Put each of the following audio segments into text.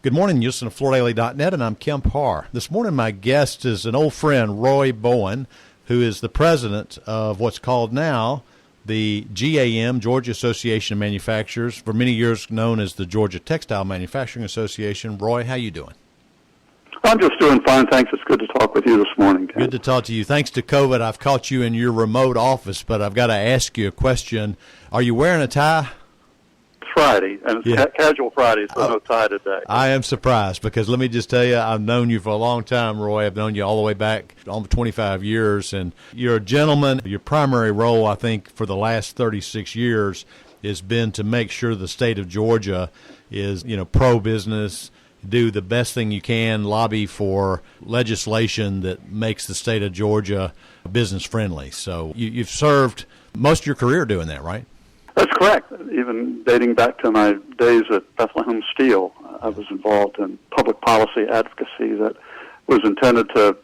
Good morning. You listen to FloorDaily.net, and I'm Kemp Harr. This morning, my guest is an old friend, Roy Bowen, who is the president of what's called now the GAM, Georgia Association of Manufacturers, for many years known as the Georgia Textile Manufacturing Association. Roy, how you doing? I'm just doing fine, thanks. It's good to talk with you this morning, Ken. Good to talk to you. Thanks to COVID, I've caught you in your remote office, but I've got to ask you a question. Are you wearing a tie? It's Friday, and it's casual Friday, so no tie today. I am surprised because let me just tell you, I've known you for a long time, Roy. I've known you all the way back almost 25 years, and you're a gentleman. Your primary role, I think, for the last 36 years has been to make sure the state of Georgia is, pro-business, do the best thing you can, lobby for legislation that makes the state of Georgia business-friendly. So you've served most of your career doing that, right? That's correct. Even dating back to my days at Bethlehem Steel, I was involved in public policy advocacy that was intended to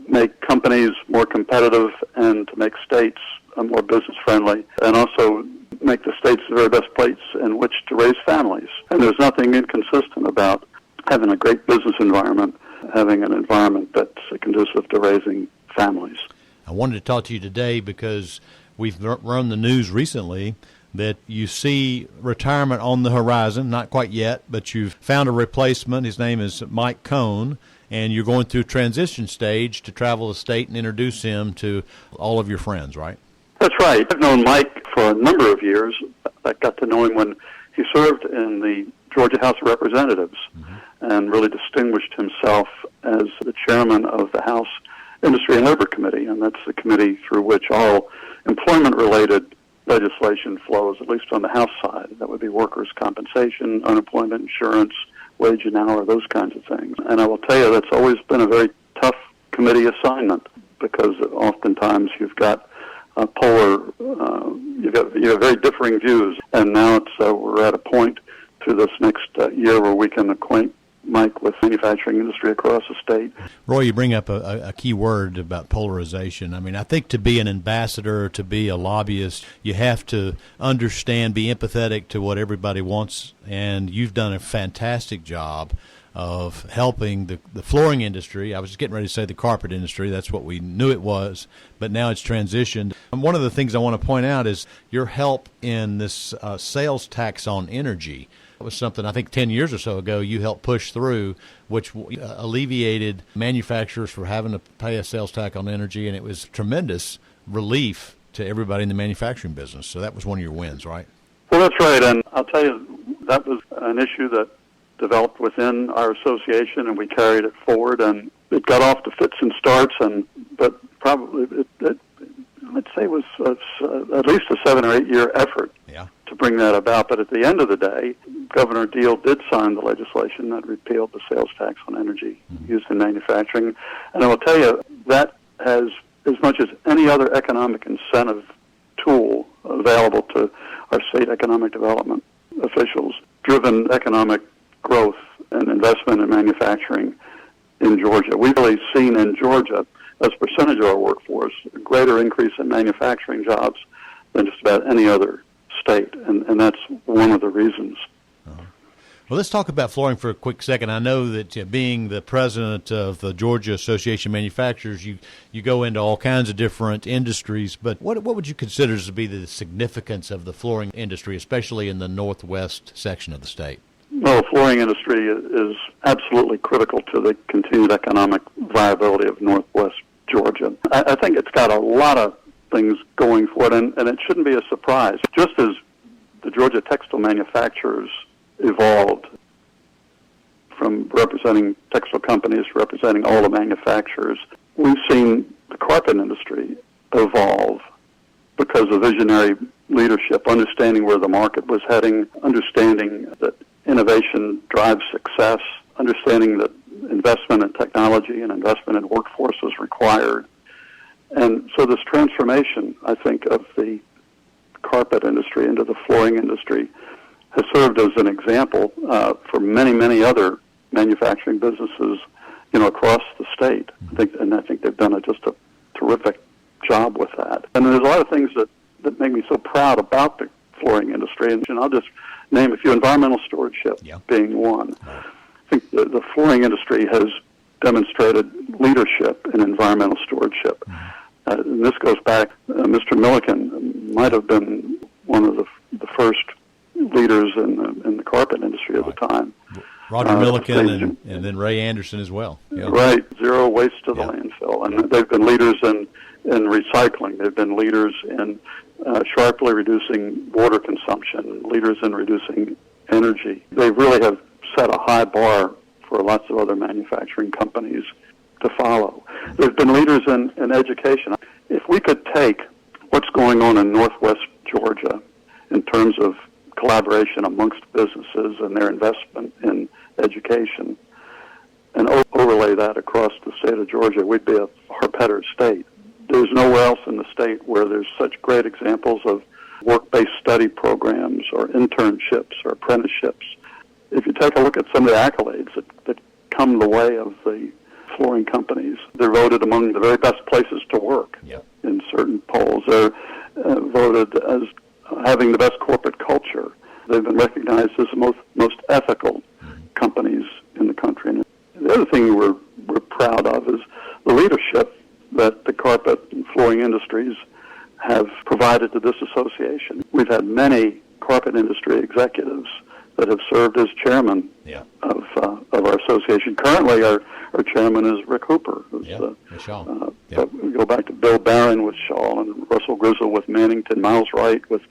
make companies more competitive and to make states more business-friendly, and also make the states the very best place in which to raise families. And there's nothing inconsistent about having a great business environment, having an environment that's conducive to raising families. I wanted to talk to you today because we've run the news recently that you see retirement on the horizon, not quite yet, but you've found a replacement. His name is Mike Cohn, and you're going through a transition stage to travel the state and introduce him to all of your friends, right? That's right. I've known Mike for a number of years. I got to know him when he served in the Georgia House of Representatives, and really distinguished himself as the chairman of the House Industry and Labor Committee, and that's the committee through which all employment-related legislation flows, at least on the House side. That would be workers' compensation, unemployment insurance, wage and hour, those kinds of things. And I will tell you, that's always been a very tough committee assignment because oftentimes you've got you have very differing views, and now we're at a point through this next year where we can acquaint Mike with manufacturing industry across the state. Roy, you bring up a key word about polarization. I mean, I think to be an ambassador, to be a lobbyist, you have to understand, be empathetic to what everybody wants, and you've done a fantastic job of helping the flooring industry. I was just getting ready to say the carpet industry. That's what we knew it was, but now it's transitioned. And one of the things I want to point out is your help in this sales tax on energy. It was something I think 10 years or so ago you helped push through, which alleviated manufacturers for having to pay a sales tax on energy, and it was tremendous relief to everybody in the manufacturing business. So that was one of your wins, right? Well, that's right, and I'll tell you, that was an issue that developed within our association, and we carried it forward, and it got off to fits and starts, but probably I'd say it was at least a 7 or 8 year effort to bring that about. But at the end of the day, Governor Deal did sign the legislation that repealed the sales tax on energy used in manufacturing. And I will tell you, that has, as much as any other economic incentive tool available to our state economic development officials, driven economic growth and investment in manufacturing in Georgia. We've really seen in Georgia, as a percentage of our workforce, a greater increase in manufacturing jobs than just about any other state, and that's one of the reasons. Well, let's talk about flooring for a quick second. I know that being the president of the Georgia Association of Manufacturers, you go into all kinds of different industries, but what would you consider to be the significance of the flooring industry, especially in the northwest section of the state? Well, the flooring industry is absolutely critical to the continued economic viability of northwest Georgia. I think it's got a lot of things going for it, and it shouldn't be a surprise. Just as the Georgia textile manufacturers evolved from representing textile companies to representing all the manufacturers, we've seen the carpet industry evolve because of visionary leadership, understanding where the market was heading, understanding that innovation drives success, understanding that investment in technology and investment in workforce is required. And so this transformation, I think, of the carpet industry into the flooring industry has served as an example for many, many other manufacturing businesses, across the state. I think they've done just a terrific job with that. And there's a lot of things that make me so proud about the flooring industry, and I'll just name a few. Environmental stewardship being one. I think the flooring industry has demonstrated leadership in environmental stewardship. And this goes back, Mr. Milliken might have been one of the first leaders in the carpet industry at the time. Roger Milliken and then Ray Anderson as well. Yeah. Right, zero waste to the landfill. And they've been leaders in recycling. They've been leaders in sharply reducing water consumption, leaders in reducing energy. They really have set a high bar for lots of other manufacturing companies to follow. They've been leaders in education. If we could take what's going on in Northwest Georgia in terms of collaboration amongst businesses and their investment in education and overlay that across the state of Georgia, we'd be a far better state. There's nowhere else in the state where there's such great examples of work-based study programs or internships or apprenticeships. If you take a look at some of the accolades that come the way of the flooring companies, they're voted among the very best places to work in certain polls. They're voted as having the best corporate culture. They've been recognized as the most ethical companies in the country. And the other thing we're proud of is the leadership that the carpet and flooring industries have provided to this association. We've had many carpet industry executives that have served as chairman of our association. Currently, our chairman is Rick Hooper. Who's, we go back to Bill Barron with Shaw and Russell Grizzle with Mannington, Miles Wright with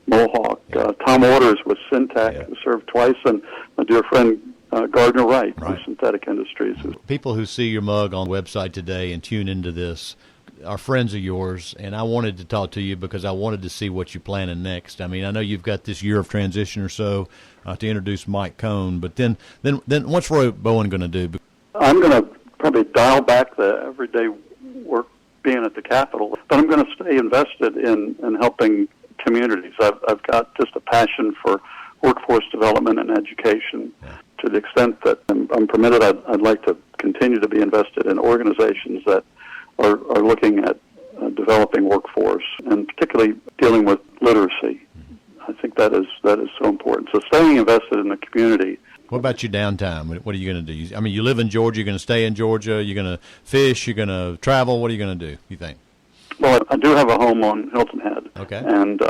Mohawk, Tom Orders with Syntec, who served twice, and my dear friend Gardner Wright with Synthetic Industries. People who see your mug on the website today and tune into this are friends of yours, and I wanted to talk to you because I wanted to see what you're planning next. I mean, I know you've got this year of transition or so to introduce Mike Cohn, but then what's Roy Bowen going to do? I'm going to probably dial back the everyday work being at the Capitol, but I'm going to stay invested in helping communities. I've got just a passion for workforce development and education. To the extent that I'm permitted, I'd like to continue to be invested in organizations that are looking at developing workforce and particularly dealing with literacy. I think that is so important. So staying invested in the community. What about your downtime? What are you going to do? I mean, you live in Georgia. You're going to stay in Georgia. You're going to fish. You're going to travel. What are you going to do, you think? Well, I do have a home on Hilton Head. Okay. And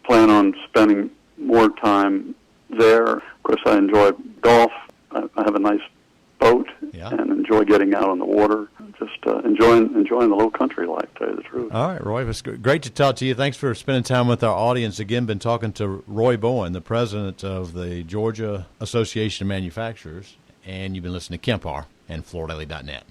plan on spending more time there. Of course, I enjoy golf. I have a nice boat and enjoy getting out on the water. Just enjoying the low country life, to tell you the truth. All right, Roy, it's great to talk to you. Thanks for spending time with our audience. Again, been talking to Roy Bowen, the president of the Georgia Association of Manufacturers, and you've been listening to Kemp Harr and FloorDaily.net.